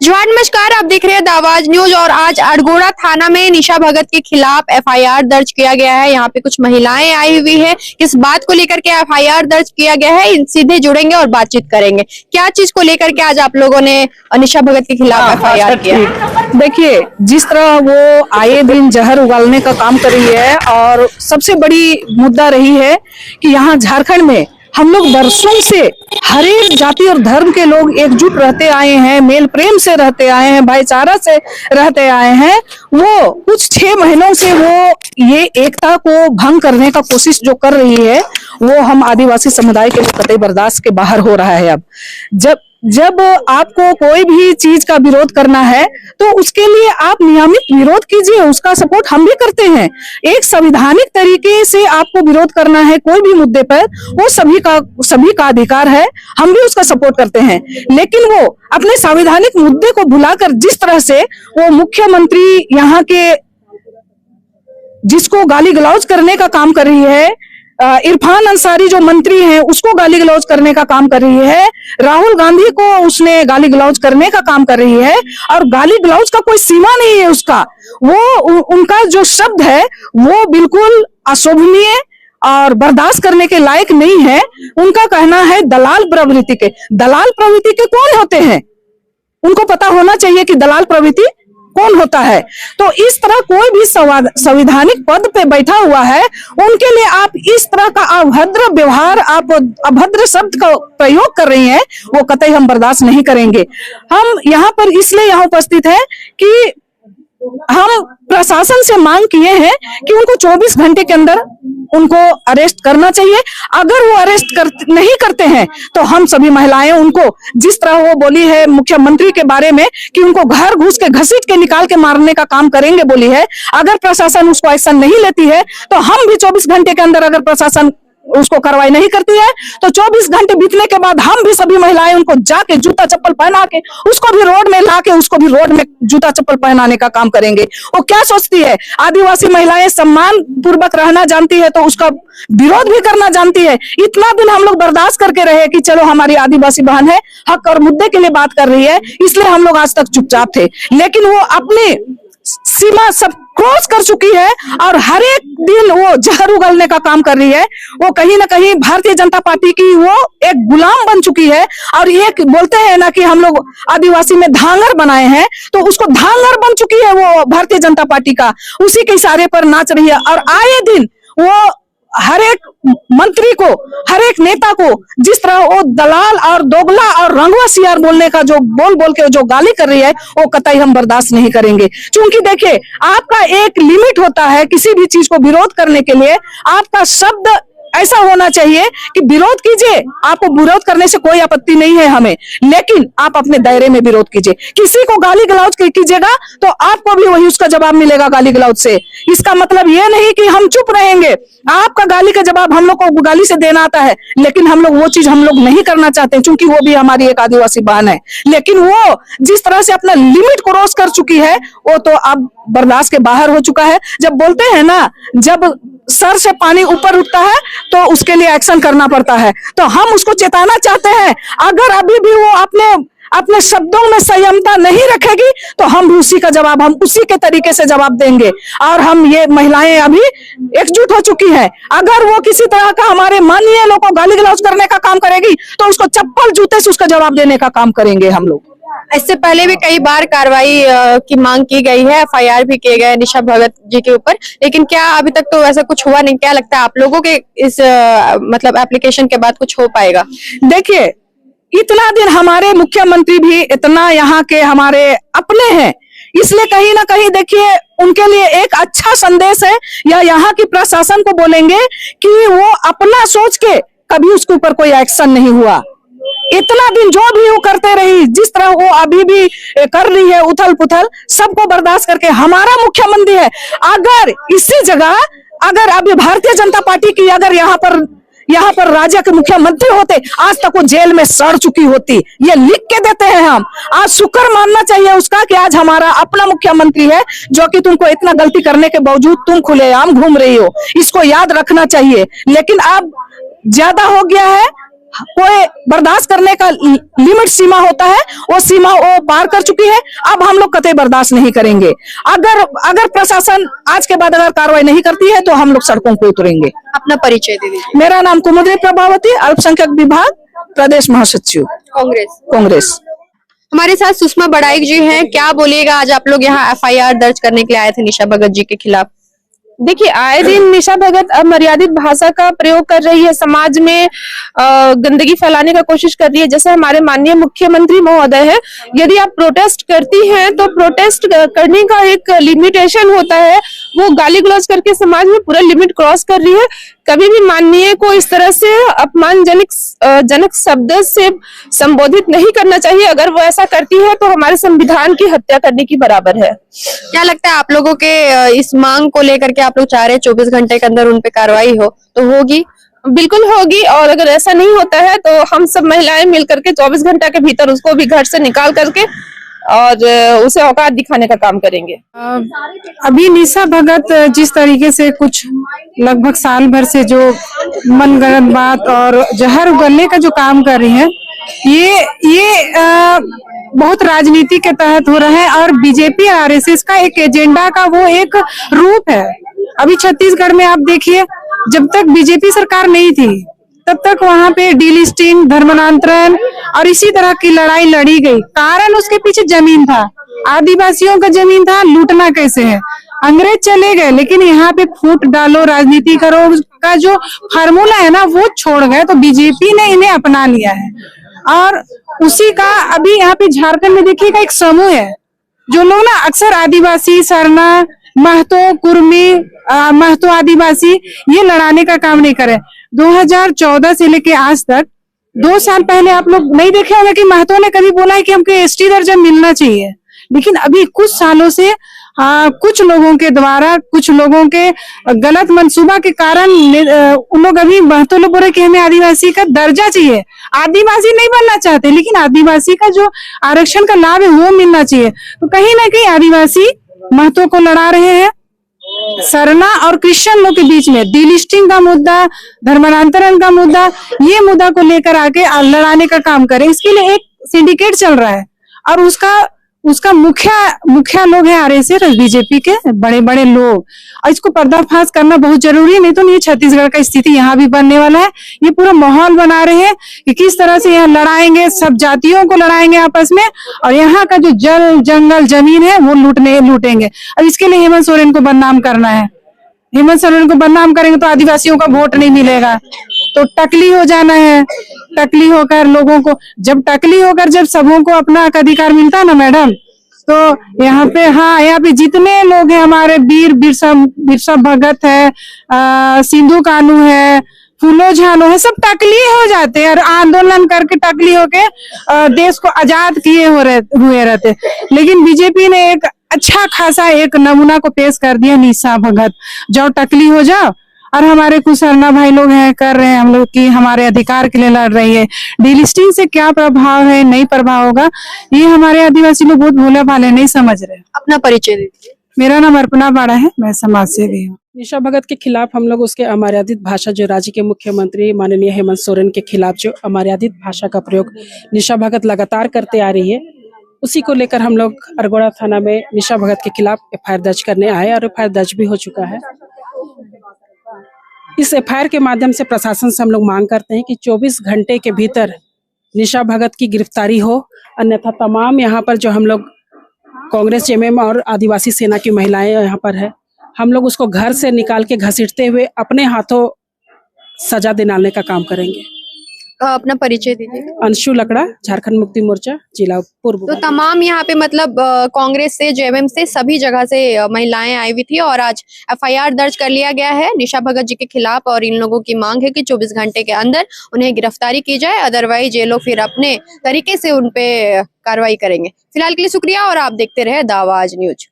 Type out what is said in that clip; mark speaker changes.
Speaker 1: जवान नमस्कार, आप देख रहे हैं द आवाज न्यूज। और आज अड़गोड़ा थाना में निशा भगत के खिलाफ एफआईआर दर्ज किया गया है। यहाँ पे कुछ महिलाएं आई हुई है। किस बात को लेकर के एफआईआर दर्ज किया गया है, इन सीधे जुड़ेंगे और बातचीत करेंगे। क्या चीज को लेकर के आज आप लोगों ने निशा भगत के खिलाफ एफआईआर किया?
Speaker 2: देखिए, जिस तरह वो आए दिन जहर उगलने का काम कर रही है और सबसे बड़ी मुद्दा रही है कि यहाँ झारखंड में हम लोग वर्षों से हर एक जाति और धर्म के लोग एकजुट रहते आए हैं, मेल प्रेम से रहते आए हैं, भाईचारा से रहते आए हैं। वो कुछ 6 महीनों से वो ये एकता को भंग करने का कोशिश जो कर रही है, वो हम आदिवासी समुदाय के लिए कतई बर्दाश्त के बाहर हो रहा है। अब जब आपको कोई भी चीज का विरोध करना है तो उसके लिए आप नियमित विरोध कीजिए, उसका सपोर्ट हम भी करते हैं। एक संवैधानिक तरीके से आपको विरोध करना है कोई भी मुद्दे पर, वो सभी का अधिकार है, हम भी उसका सपोर्ट करते हैं। लेकिन वो अपने संवैधानिक मुद्दे को भुलाकर जिस तरह से वो मुख्यमंत्री यहाँ के जिसको गाली गलौज करने का काम कर रही है, इरफान अंसारी जो मंत्री हैं उसको गाली गलौज करने का काम कर रही है, राहुल गांधी को उसने गाली गलौज करने का काम कर रही है। और गाली गलौज का कोई सीमा नहीं है उसका। वो उनका जो शब्द है वो बिल्कुल अशोभनीय और बर्दाश्त करने के लायक नहीं है। उनका कहना है दलाल प्रवृत्ति के। दलाल प्रवृत्ति के कौन होते हैं, उनको पता होना चाहिए कि दलाल प्रवृत्ति कौन होता है। तो इस तरह कोई भी संवैधानिक पद पे बैठा हुआ है, उनके लिए आप इस तरह का अभद्र व्यवहार, आप अभद्र शब्द का प्रयोग कर रही हैं, वो कतई हम बर्दाश्त नहीं करेंगे। हम यहाँ पर इसलिए यहाँ उपस्थित है कि हम प्रशासन से मांग किए हैं कि उनको 24 घंटे के अंदर उनको अरेस्ट करना चाहिए। अगर वो अरेस्ट नहीं करते हैं तो हम सभी महिलाएं उनको, जिस तरह वो बोली है मुख्यमंत्री के बारे में कि उनको घर घुस के घसीट के निकाल के मारने का काम करेंगे बोली है, अगर प्रशासन उसको एक्शन नहीं लेती है तो हम भी 24 घंटे के अंदर, अगर प्रशासन उसको कार्रवाई नहीं करती है तो 24 घंटे बीतने के बाद हम भी सभी महिलाएं उनको जाके जूता चप्पल पहना के उसको भी रोड में लाके उसको भी रोड में जूता चप्पल पहनाने का काम करेंगे। वो क्या सोचती है, आदिवासी महिलाएं सम्मान पूर्वक रहना जानती है तो उसका विरोध भी करना जानती है। इतना दिन हम लोग बर्दाश्त करके रहे कि चलो हमारी आदिवासी बहन है, हक और मुद्दे के लिए बात कर रही है, इसलिए हम लोग आज तक चुपचाप थे। लेकिन वो अपनी सीमा सब क्रॉस कर चुकी है और हर एक दिन वो जहर उगलने का काम कर रही है। वो कहीं ना कहीं भारतीय जनता पार्टी की वो एक गुलाम बन चुकी है। और एक बोलते हैं ना कि हम लोग आदिवासी में धांगर बनाए हैं, तो उसको धांगर बन चुकी है वो भारतीय जनता पार्टी का, उसी के इशारे पर नाच रही है। और आए दिन वो हर एक मंत्री को, हर एक नेता को जिस तरह वो दलाल और दोगला और रंगवा सियार बोलने का जो बोल के जो गाली कर रही है, वो कतई हम बर्दाश्त नहीं करेंगे। क्योंकि देखिए, आपका एक लिमिट होता है किसी भी चीज को विरोध करने के लिए। आपका शब्द ऐसा होना चाहिए कि विरोध कीजिए, आपको विरोध करने से कोई आपत्ति नहीं है हमें, लेकिन आप अपने दायरे में विरोध कीजिए। किसी को गाली गलौज कीजिएगा तो आपको भी वही उसका जवाब मिलेगा गाली गलौज से। इसका मतलब ये नहीं कि हम चुप रहेंगे। आपका गाली का जवाब हम लोग को गाली से देना आता है, लेकिन हम लोग वो चीज हम लोग नहीं करना चाहते, क्योंकि वो भी हमारी एक आदिवासी बहन है। लेकिन वो जिस तरह से अपना लिमिट क्रॉस कर चुकी है, वो तो अब बर्दाश्त के बाहर हो चुका है। जब बोलते हैं ना, जब सर से पानी ऊपर उठता है तो उसके लिए एक्शन करना पड़ता है। तो हम उसको चेताना चाहते हैं, अगर अभी भी वो अपने शब्दों में संयमता नहीं रखेगी तो हम भी उसी का जवाब, हम उसी के तरीके से जवाब देंगे। और हम ये महिलाएं अभी एकजुट हो चुकी हैं। अगर वो किसी तरह का हमारे माननीय लोगों को गाली गलौज करने का काम करेगी तो उसको चप्पल जूते से उसका जवाब देने का काम करेंगे हम लोग।
Speaker 1: इससे पहले भी कई बार कार्रवाई की मांग की गई है, एफआईआर भी किए गए निशा भगत जी के ऊपर, लेकिन क्या अभी तक तो वैसा कुछ हुआ नहीं। क्या लगता है आप लोगों के इस मतलब एप्लीकेशन के बाद कुछ हो पाएगा?
Speaker 2: देखिए, इतना दिन हमारे मुख्यमंत्री भी इतना यहाँ के हमारे अपने हैं, इसलिए कहीं ना कहीं देखिए उनके लिए एक अच्छा संदेश है, या यहाँ की प्रशासन को बोलेंगे कि वो अपना सोच के कभी उसके ऊपर कोई एक्शन नहीं हुआ। इतना दिन जो भी वो करते रही, जिस तरह वो अभी भी कर रही है उथल पुथल, सबको बर्दाश्त करके हमारा मुख्यमंत्री है। अगर इसी जगह अगर अभी भारतीय जनता पार्टी की अगर यहाँ पर राज्य के मुख्यमंत्री होते, आज तक वो जेल में सड़ चुकी होती। ये लिख के देते हैं हम। आज शुक्र मानना चाहिए उसका कि आज हमारा अपना मुख्यमंत्री है, जो कि तुमको इतना गलती करने के बावजूद तुम खुलेआम घूम रही हो, इसको याद रखना चाहिए। लेकिन अब ज्यादा हो गया है, कोई बर्दाश्त करने का लिमिट सीमा होता है, वो सीमा वो पार कर चुकी है। अब हम लोग कतई बर्दाश्त नहीं करेंगे। अगर प्रशासन आज के बाद अगर कार्रवाई नहीं करती है तो हम लोग सड़कों पे उतरेंगे।
Speaker 1: अपना परिचय दे दीजिए।
Speaker 2: मेरा नाम कुमुदनी प्रभावती, अल्पसंख्यक विभाग, प्रदेश महासचिव, कांग्रेस।
Speaker 1: हमारे साथ सुषमा बड़ाइक जी हैं। क्या बोलिएगा, आज आप लोग यहाँ एफआईआर दर्ज करने के लिए आए थे निशा भगत जी के खिलाफ?
Speaker 3: देखिए, आए दिन निशा भगत अमर्यादित भाषा का प्रयोग कर रही है, समाज में गंदगी फैलाने का कोशिश कर रही है। जैसे हमारे माननीय मुख्यमंत्री महोदय है, यदि आप प्रोटेस्ट करती हैं तो प्रोटेस्ट करने का एक लिमिटेशन होता है। वो गाली गलौज करके समाज में पूरा लिमिट क्रॉस कर रही है। कभी भी माननीय को इस तरह से अपमानजनक शब्द से संबोधित नहीं करना चाहिए। अगर वो ऐसा करती है तो हमारे संविधान की हत्या करने की बराबर है।
Speaker 1: क्या लगता है आप लोगों के इस मांग को लेकर के आप लोग चाह रहे हैं 24 घंटे के अंदर उन पे कार्रवाई हो, तो होगी?
Speaker 3: बिल्कुल होगी, और अगर ऐसा नहीं होता है तो हम सब महिलाएं मिलकर के 24 घंटा के भीतर उसको भी घर से निकाल करके और उसे औकात दिखाने का काम करेंगे।
Speaker 4: अभी निशा भगत जिस तरीके से कुछ लगभग साल भर से जो मनगढ़ंत बात और जहर उगलने का जो काम कर रही है, ये बहुत राजनीति के तहत हो रहा है और बीजेपी आरएसएस का एक एजेंडा का वो एक रूप है। अभी छत्तीसगढ़ में आप देखिए, जब तक बीजेपी सरकार नहीं थी तब तक वहां पे डीलिस्टिंग, धर्मांतरण और इसी तरह की लड़ाई लड़ी गई। कारण उसके पीछे जमीन था, आदिवासियों का जमीन था, लूटना कैसे है। अंग्रेज चले गए लेकिन यहाँ पे फूट डालो, राजनीति करो का जो फार्मूला है ना वो छोड़ गए, तो बीजेपी ने इन्हें अपना लिया है। और उसी का अभी यहाँ पे झारखंड में देखिएगा एक समूह है जो लोग ना अक्सर आदिवासी, सरना, महतो, कुर्मी, महतो आदिवासी ये लड़ाने का काम नहीं करे। 2014 से लेके आज तक 2 साल पहले आप लोग नहीं देखे होंगे कि महतो ने कभी बोला है कि हमको एसटी दर्जा मिलना चाहिए। लेकिन अभी कुछ सालों से कुछ लोगों के द्वारा, कुछ लोगों के गलत मंसूबा के कारण उन लोग अभी महतो लोग बोल रहे कि हमें आदिवासी का दर्जा चाहिए। आदिवासी नहीं बनना चाहते लेकिन आदिवासी का जो आरक्षण का लाभ है वो मिलना चाहिए। तो कहीं ना कहीं आदिवासी महतो को लड़ा रहे हैं। सरना और क्रिश्चियन लोग के बीच में डीलिस्टिंग का मुद्दा, धर्मांतरण का मुद्दा, ये मुद्दा को लेकर आके लड़ाने का काम करें। इसके लिए एक सिंडिकेट चल रहा है और उसका मुखिया लोग हैं आरएसएस, बीजेपी के बड़े बड़े लोग। और इसको पर्दाफाश करना बहुत जरूरी है, नहीं तो ये छत्तीसगढ़ का स्थिति यहाँ भी बनने वाला है। ये पूरा माहौल बना रहे हैं कि किस तरह से यहाँ लड़ाएंगे, सब जातियों को लड़ाएंगे आपस में और यहाँ का जो जल, जंगल, जमीन है वो लूटेंगे। अब इसके लिए हेमंत सोरेन को बदनाम करना है। हेमंत सोरेन को बदनाम करेंगे तो आदिवासियों का वोट नहीं मिलेगा, तो टकली हो जाना है। टकली होकर लोगों को जब सबों को अपना अधिकार मिलता है ना मैडम, तो यहाँ पे जितने लोग हैं हमारे वीर बिरसा भगत है, सिंधु कानू है, फूलो झानो है, सब टकली हो जाते हैं और आंदोलन करके टकली होके देश को आजाद किए हुए रहते। लेकिन बीजेपी ने एक अच्छा खासा एक नमूना को पेश कर दिया, निशा भगत जाओ टकली हो जाओ। और हमारे कुछ सरना भाई लोग हैं कर रहे हैं हम लोग की हमारे अधिकार के लिए लड़ रही है। डीलिस्टिंग से क्या प्रभाव है, नहीं प्रभाव होगा, ये हमारे आदिवासी लोग बहुत भोले भाले नहीं समझ रहे।
Speaker 1: अपना परिचय दीजिए।
Speaker 4: मेरा नाम अर्पणा बाड़ा है, मैं समाज सेवी हूँ।
Speaker 5: निशा भगत के खिलाफ हम लोग उसके अमर्यादित भाषा, जो राज्य के मुख्यमंत्री माननीय हेमंत सोरेन के खिलाफ जो अमर्यादित भाषा का प्रयोग निशा भगत लगातार करते आ रही है, उसी को लेकर हम लोग अरगोड़ा थाना में निशा भगत के खिलाफ एफआईआर दर्ज करने आए और एफआईआर दर्ज भी हो चुका है। इस एफआईआर के माध्यम से प्रशासन से हम लोग मांग करते हैं कि 24 घंटे के भीतर निशा भगत की गिरफ्तारी हो, अन्यथा तमाम यहाँ पर जो हम लोग कांग्रेस, जेएमएम और आदिवासी सेना की महिलाएं यहाँ पर है, हम लोग उसको घर से निकाल के घसीटते हुए अपने हाथों सजा दिलाने का काम करेंगे।
Speaker 1: अपना परिचय दीजिए।
Speaker 5: अंशु लकड़ा, झारखंड मुक्ति मोर्चा, जिला पूर्व।
Speaker 1: तो तमाम यहाँ पे मतलब कांग्रेस से, जेएमएम से, सभी जगह से महिलाएं आई हुई थी और आज एफआईआर दर्ज कर लिया गया है निशा भगत जी के खिलाफ। और इन लोगों की मांग है कि 24 घंटे के अंदर उन्हें गिरफ्तारी की जाए, अदरवाइज ये लोग फिर अपने तरीके से उन पे कार्रवाई करेंगे। फिलहाल के लिए शुक्रिया और आप देखते रहे द आवाज न्यूज।